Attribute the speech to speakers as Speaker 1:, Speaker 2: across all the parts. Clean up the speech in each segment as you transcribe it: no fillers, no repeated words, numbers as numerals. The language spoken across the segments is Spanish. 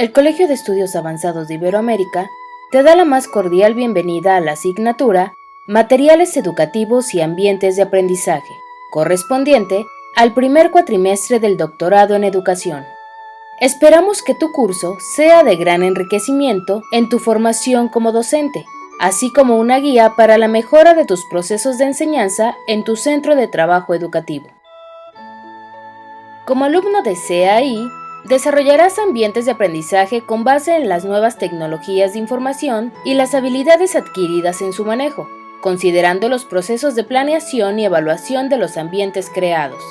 Speaker 1: El Colegio de Estudios Avanzados de Iberoamérica te da la más cordial bienvenida a la asignatura Materiales Educativos y Ambientes de Aprendizaje, correspondiente al primer cuatrimestre del doctorado en educación. Esperamos que tu curso sea de gran enriquecimiento en tu formación como docente, así como una guía para la mejora de tus procesos de enseñanza en tu centro de trabajo educativo. Como alumno de CAI, desarrollarás ambientes de aprendizaje con base en las nuevas tecnologías de información y las habilidades adquiridas en su manejo, considerando los procesos de planeación y evaluación de los ambientes creados.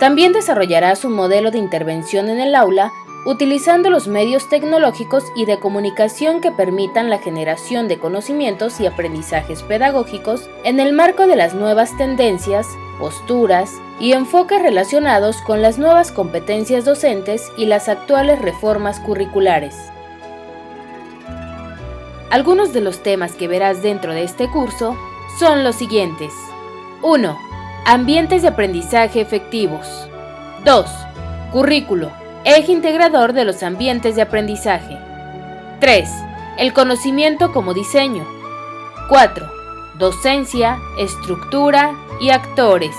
Speaker 1: También desarrollarás un modelo de intervención en el aula utilizando los medios tecnológicos y de comunicación que permitan la generación de conocimientos y aprendizajes pedagógicos en el marco de las nuevas tendencias, posturas y enfoques relacionados con las nuevas competencias docentes y las actuales reformas curriculares. Algunos de los temas que verás dentro de este curso son los siguientes. 1. Ambientes de aprendizaje efectivos. 2. Currículo, eje integrador de los ambientes de aprendizaje. 3. El conocimiento como diseño. 4. Docencia, estructura y actores.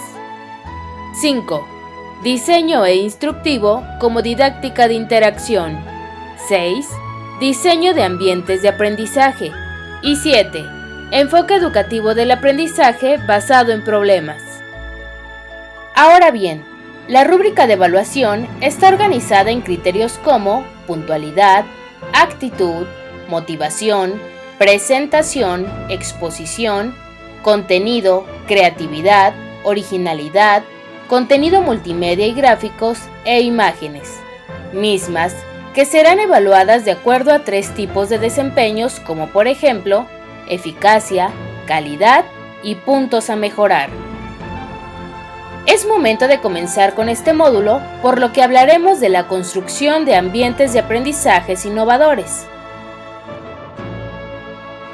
Speaker 1: 5. Diseño e instructivo como didáctica de interacción. 6. Diseño de ambientes de aprendizaje. Y 7. Enfoque educativo del aprendizaje basado en problemas. Ahora bien, la rúbrica de evaluación está organizada en criterios como puntualidad, actitud, motivación, presentación, exposición, contenido, creatividad, originalidad, contenido multimedia y gráficos e imágenes, mismas que serán evaluadas de acuerdo a 3 tipos de desempeños como por ejemplo, eficacia, calidad y puntos a mejorar. Es momento de comenzar con este módulo, por lo que hablaremos de la construcción de ambientes de aprendizajes innovadores.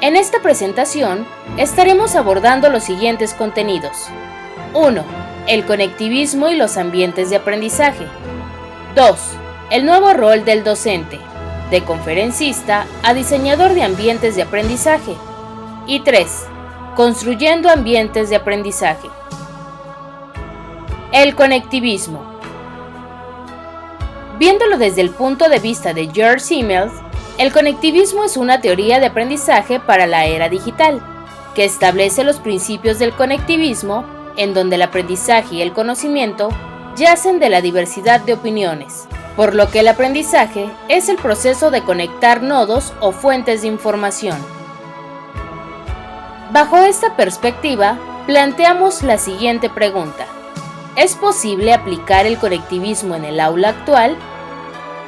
Speaker 1: En esta presentación estaremos abordando los siguientes contenidos. 1. El conectivismo y los ambientes de aprendizaje. 2. El nuevo rol del docente, de conferencista a diseñador de ambientes de aprendizaje. Y 3. Construyendo ambientes de aprendizaje. El conectivismo. Viéndolo desde el punto de vista de George Simmels, el conectivismo es una teoría de aprendizaje para la era digital, que establece los principios del conectivismo, en donde el aprendizaje y el conocimiento yacen de la diversidad de opiniones, por lo que el aprendizaje es el proceso de conectar nodos o fuentes de información. Bajo esta perspectiva, planteamos la siguiente pregunta. ¿Es posible aplicar el conectivismo en el aula actual?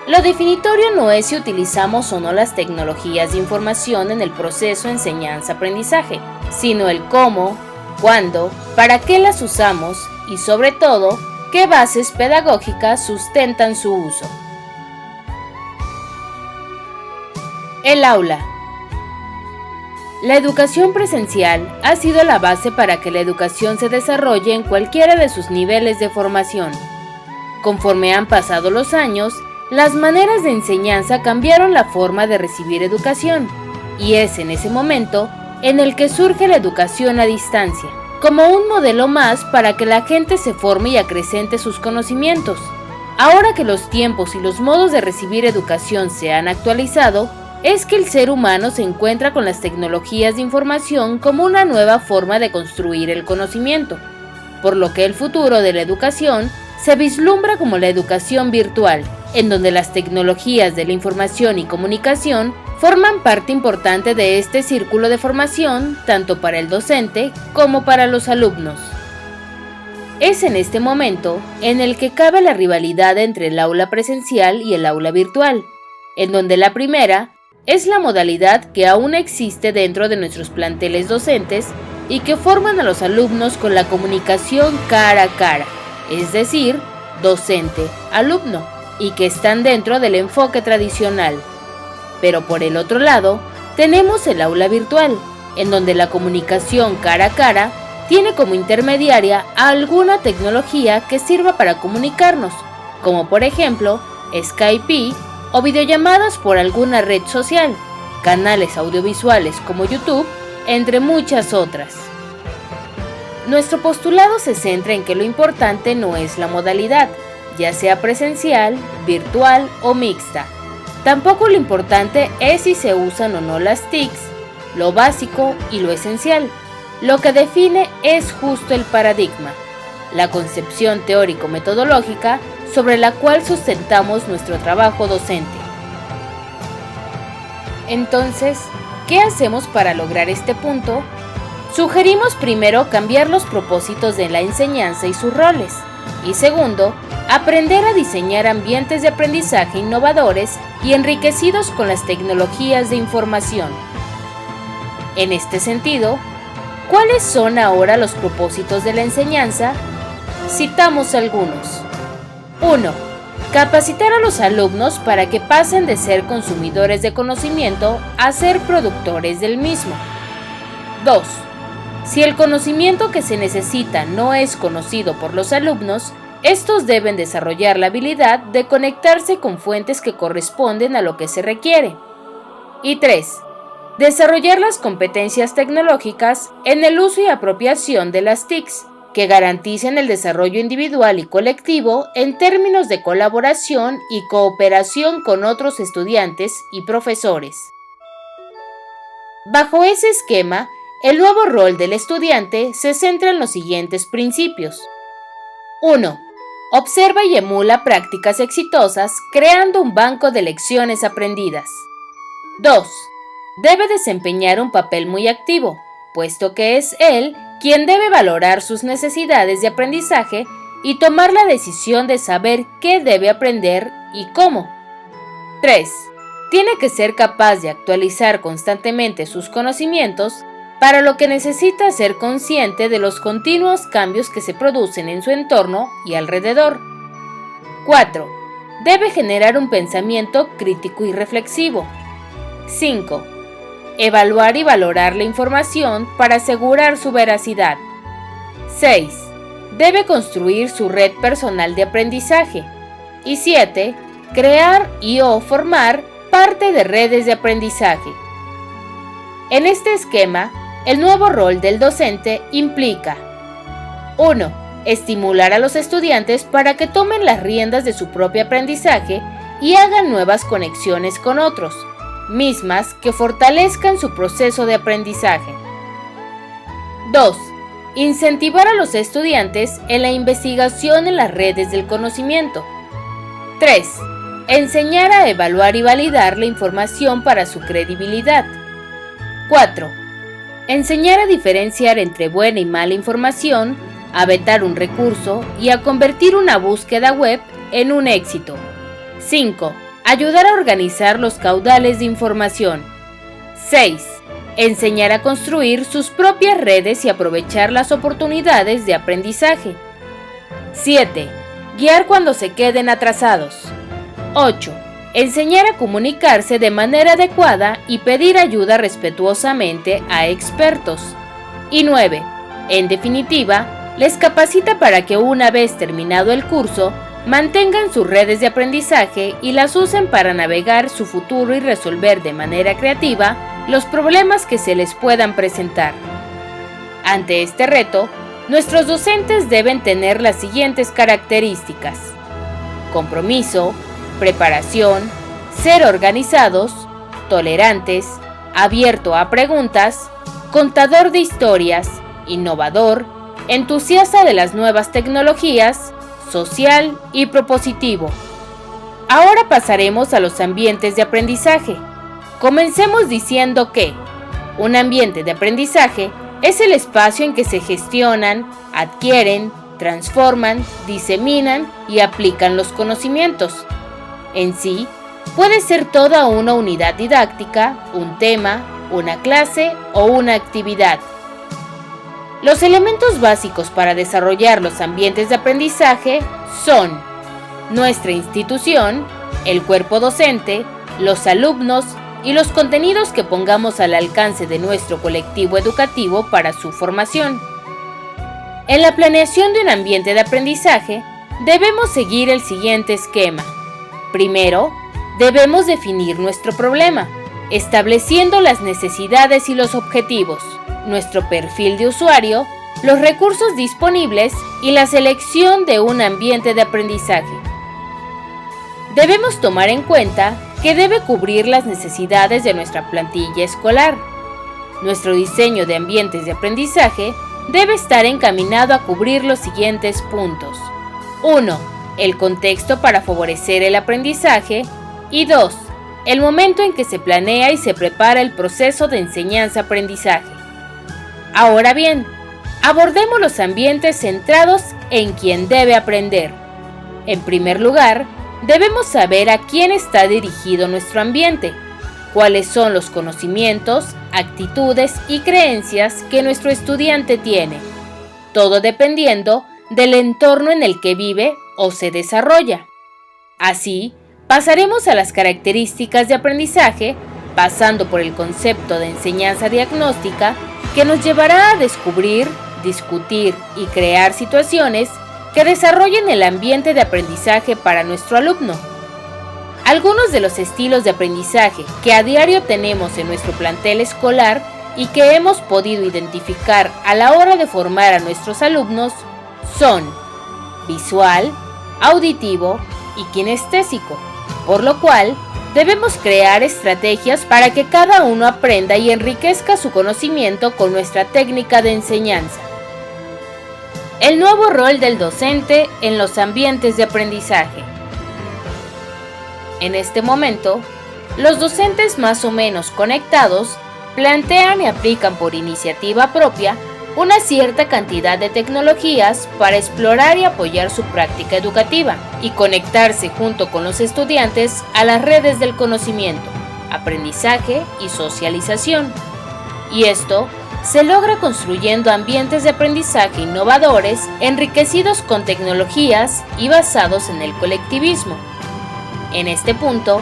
Speaker 1: Lo definitorio no es si utilizamos o no las tecnologías de información en el proceso enseñanza-aprendizaje, sino el cómo, cuándo, para qué las usamos y sobre todo, qué bases pedagógicas sustentan su uso. El aula. La educación presencial ha sido la base para que la educación se desarrolle en cualquiera de sus niveles de formación. Conforme han pasado los años, las maneras de enseñanza cambiaron la forma de recibir educación, y es en ese momento en el que surge la educación a distancia, como un modelo más para que la gente se forme y acrecente sus conocimientos. Ahora que los tiempos y los modos de recibir educación se han actualizado, es que el ser humano se encuentra con las tecnologías de información como una nueva forma de construir el conocimiento, por lo que el futuro de la educación se vislumbra como la educación virtual, en donde las tecnologías de la información y comunicación forman parte importante de este círculo de formación, tanto para el docente como para los alumnos. Es en este momento en el que cabe la rivalidad entre el aula presencial y el aula virtual, en donde la primera es la modalidad que aún existe dentro de nuestros planteles docentes y que forman a los alumnos con la comunicación cara a cara, es decir, docente-alumno, y que están dentro del enfoque tradicional. Pero por el otro lado, tenemos el aula virtual, en donde la comunicación cara a cara tiene como intermediaria a alguna tecnología que sirva para comunicarnos, como por ejemplo Skype o videollamadas por alguna red social, canales audiovisuales como YouTube, entre muchas otras. Nuestro postulado se centra en que lo importante no es la modalidad, ya sea presencial, virtual o mixta. Tampoco lo importante es si se usan o no las TICs, lo básico y lo esencial. Lo que define es justo el paradigma, la concepción teórico-metodológica sobre la cual sustentamos nuestro trabajo docente. Entonces, ¿qué hacemos para lograr este punto? Sugerimos primero cambiar los propósitos de la enseñanza y sus roles, y segundo, aprender a diseñar ambientes de aprendizaje innovadores y enriquecidos con las tecnologías de información. En este sentido, ¿cuáles son ahora los propósitos de la enseñanza? Citamos algunos. 1. Capacitar a los alumnos para que pasen de ser consumidores de conocimiento a ser productores del mismo. 2. Si el conocimiento que se necesita no es conocido por los alumnos, estos deben desarrollar la habilidad de conectarse con fuentes que corresponden a lo que se requiere. Y 3. Desarrollar las competencias tecnológicas en el uso y apropiación de las TICs, que garanticen el desarrollo individual y colectivo en términos de colaboración y cooperación con otros estudiantes y profesores. Bajo ese esquema, el nuevo rol del estudiante se centra en los siguientes principios. 1. Observa y emula prácticas exitosas creando un banco de lecciones aprendidas. 2. Debe desempeñar un papel muy activo, puesto que es él quien debe valorar sus necesidades de aprendizaje y tomar la decisión de saber qué debe aprender y cómo. 3. Tiene que ser capaz de actualizar constantemente sus conocimientos, para lo que necesita ser consciente de los continuos cambios que se producen en su entorno y alrededor. 4. Debe generar un pensamiento crítico y reflexivo. 5. Evaluar y valorar la información para asegurar su veracidad. 6. Debe construir su red personal de aprendizaje. Y 7. Crear y/o formar parte de redes de aprendizaje. En este esquema, el nuevo rol del docente implica 1. Estimular a los estudiantes para que tomen las riendas de su propio aprendizaje y hagan nuevas conexiones con otros, mismas que fortalezcan su proceso de aprendizaje. 2. Incentivar a los estudiantes en la investigación en las redes del conocimiento. 3. Enseñar a evaluar y validar la información para su credibilidad. 4. Enseñar a diferenciar entre buena y mala información, a vetar un recurso y a convertir una búsqueda web en un éxito. 5. Ayudar a organizar los caudales de información. 6. Enseñar a construir sus propias redes y aprovechar las oportunidades de aprendizaje. 7. Guiar cuando se queden atrasados. 8. Enseñar a comunicarse de manera adecuada y pedir ayuda respetuosamente a expertos. Y 9. En definitiva, les capacita para que una vez terminado el curso, mantengan sus redes de aprendizaje y las usen para navegar su futuro y resolver de manera creativa los problemas que se les puedan presentar. Ante este reto, nuestros docentes deben tener las siguientes características: compromiso, preparación, ser organizados, tolerantes, abierto a preguntas, contador de historias, innovador, entusiasta de las nuevas tecnologías, social y propositivo. Ahora pasaremos a los ambientes de aprendizaje. Comencemos diciendo que un ambiente de aprendizaje es el espacio en que se gestionan, adquieren, transforman, diseminan y aplican los conocimientos. En sí, puede ser toda una unidad didáctica, un tema, una clase o una actividad. Los elementos básicos para desarrollar los ambientes de aprendizaje son nuestra institución, el cuerpo docente, los alumnos y los contenidos que pongamos al alcance de nuestro colectivo educativo para su formación. En la planeación de un ambiente de aprendizaje, debemos seguir el siguiente esquema. Primero, Debemos definir nuestro problema, estableciendo las necesidades y los objetivos, nuestro perfil de usuario, los recursos disponibles y la selección de un ambiente de aprendizaje. Debemos tomar en cuenta que debe cubrir las necesidades de nuestra plantilla escolar. Nuestro diseño de ambientes de aprendizaje debe estar encaminado a cubrir los siguientes puntos. 1. El contexto para favorecer el aprendizaje. Y 2. El momento en que se planea y se prepara el proceso de enseñanza-aprendizaje. Ahora bien, abordemos los ambientes centrados en quien debe aprender. En primer lugar, debemos saber a quién está dirigido nuestro ambiente, cuáles son los conocimientos, actitudes y creencias que nuestro estudiante tiene, todo dependiendo del entorno en el que vive o se desarrolla. Así, pasaremos a las características de aprendizaje, pasando por el concepto de enseñanza diagnóstica, que nos llevará a descubrir, discutir y crear situaciones que desarrollen el ambiente de aprendizaje para nuestro alumno. Algunos de los estilos de aprendizaje que a diario tenemos en nuestro plantel escolar y que hemos podido identificar a la hora de formar a nuestros alumnos son visual, auditivo y kinestésico, por lo cual debemos crear estrategias para que cada uno aprenda y enriquezca su conocimiento con nuestra técnica de enseñanza. El nuevo rol del docente en los ambientes de aprendizaje. En este momento, los docentes más o menos conectados plantean y aplican por iniciativa propia una cierta cantidad de tecnologías para explorar y apoyar su práctica educativa y conectarse junto con los estudiantes a las redes del conocimiento, aprendizaje y socialización. Y esto se logra construyendo ambientes de aprendizaje innovadores, enriquecidos con tecnologías y basados en el colectivismo. En este punto,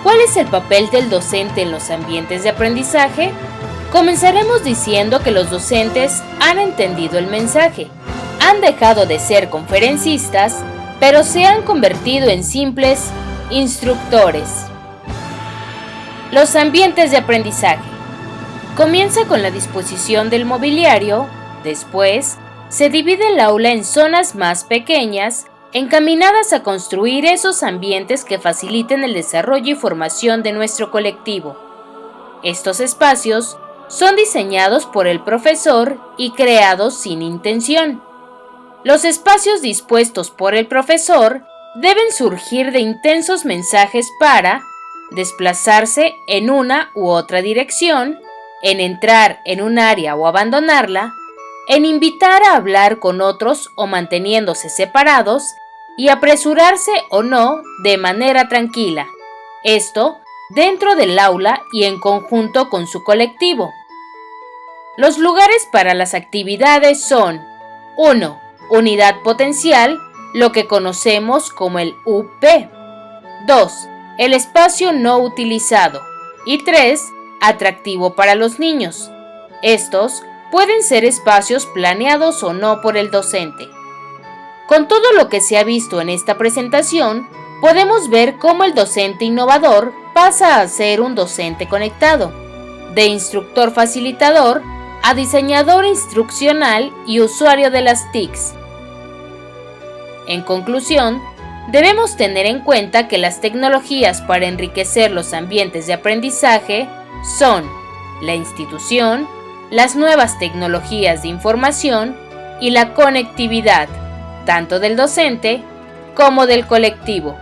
Speaker 1: ¿cuál es el papel del docente en los ambientes de aprendizaje? Comenzaremos diciendo que los docentes han entendido el mensaje, han dejado de ser conferencistas, pero se han convertido en simples instructores. Los ambientes de aprendizaje. Comienza con la disposición del mobiliario, después se divide el aula en zonas más pequeñas, encaminadas a construir esos ambientes que faciliten el desarrollo y formación de nuestro colectivo. Estos espacios son diseñados por el profesor y creados sin intención. Los espacios dispuestos por el profesor deben surgir de intensos mensajes para desplazarse en una u otra dirección, en entrar en un área o abandonarla, en invitar a hablar con otros o manteniéndose separados, y apresurarse o no de manera tranquila. Esto dentro del aula y en conjunto con su colectivo. Los lugares para las actividades son 1. Unidad potencial, lo que conocemos como el UP. 2. El espacio no utilizado. Y 3. Atractivo para los niños. Estos pueden ser espacios planeados o no por el docente. Con todo lo que se ha visto en esta presentación, podemos ver cómo el docente innovador pasa a ser un docente conectado, de instructor facilitador a diseñador instruccional y usuario de las TICs. En conclusión, debemos tener en cuenta que las tecnologías para enriquecer los ambientes de aprendizaje son la institución, las nuevas tecnologías de información y la conectividad, tanto del docente como del colectivo.